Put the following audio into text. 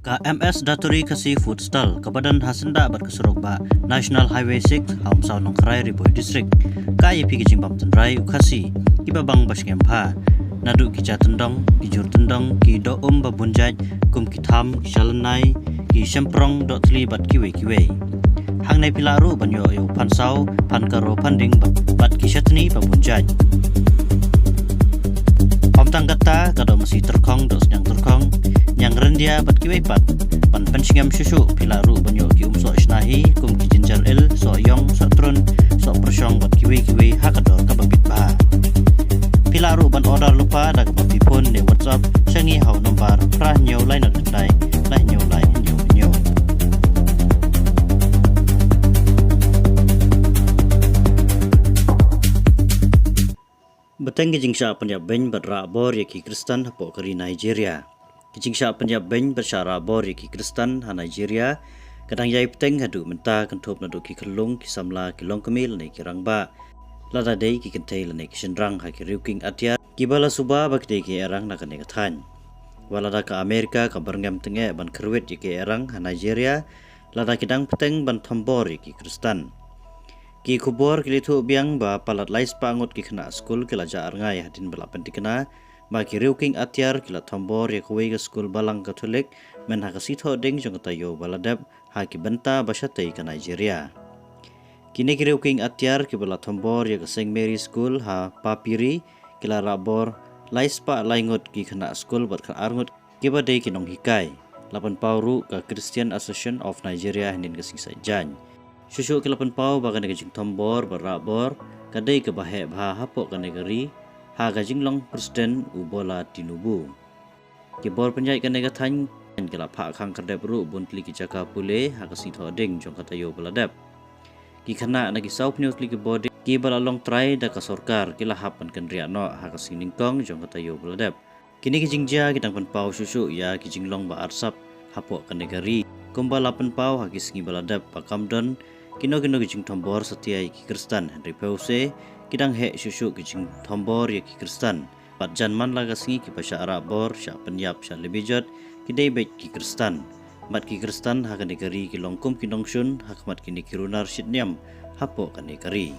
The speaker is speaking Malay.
Ka MS Daturi ka Seafood Stall kabadan hasenda bat kesurok ba National Highway 6 haum saw nong Krai Riboy District ka ipi kijing bam rai ukasi ibabang basngem pha nadu ki jatendong ki jur tendong ki do babunjaj kum ki tham ki chalanai ki semprong dot tli bat kiwe hang nai pilaru banyo yo pansau pan karo panding bat ki shatni babunjaj Pamtang kata kado masih terkong dos yang terkong yang rendia bat kiwe pat pan penshingam susu pilaru banyo ki so isnahi kum ki jinjal il so yong so trun so persyong bat kiwe hakador kababit ba pilaru ban order lupa dak babipun ne WhatsApp shangi hau nomor prah nyo lain dai lai nyo Beteng kijing sya penyap beny berra bor yaki Kristen hapo kari Nigeria. Kijing sya penyap beny bersyara bor yaki Kristen ha Nigeria. Kadang yai peteng hadu menta kentop nadu ki kelung ki samla ki long kemil ne ki rangba. Lada dei ki kentei ne ki sendrang ha ki riuking atyar. Ki bala suba bak dei ki erang na kane kathan. Walada ka Amerika ka berngam tenge ban kerwet yaki erang ha Nigeria. Lada kidang peteng ban thambor yaki Kristen. Ki kubor kili thu biang ba palat lais pangut ki khna school kila jar ngai hadin bala pentikna ba ki riuking atyar kila thambor ya kuwe ga school balang katolik men ha kasi tho ding jong tayo baladap ha ki benta bashatei ka Nigeria kini ki riuking atyar ki bala thambor ya ka St Mary school ha papiri kila rabor lais pa laingut ki khna school bat kha arngut ki ba dei ki nong hikai lapan pauru ka Christian Association of Nigeria hinin ka sisa jan Susu kilapan pau bagan negajing tombor berabor kadai ke bahe bah hapok ke negeri ha gajing long presiden ubola tinubu kibor penjai ke negathan kila phak khang kardep ru buntli ki jaka pule ha kasi thoding jong katayo beladap ki khana nagi saup news li ki body ki balalong try da ka sorkar kila hapan kan riano ha kasi ningkong jong katayo beladap kini ki jingja kitang pan pau susu ya ki jinglong ba arsap hapok ke negeri kumbalapan pau ha ki singi beladap pakamdon Kino kijing tombor setia ki Kristen Henry Pause kidang he susu kijing tombor ya ki Kristen pat janman laga singi ki pasha arabor sya penyap sya lebijot kidai bet ki Kristen mat ki Kristen ha ka negeri ki longkum ki nongsun hakmat kini ki runar shitnyam hapo ka negeri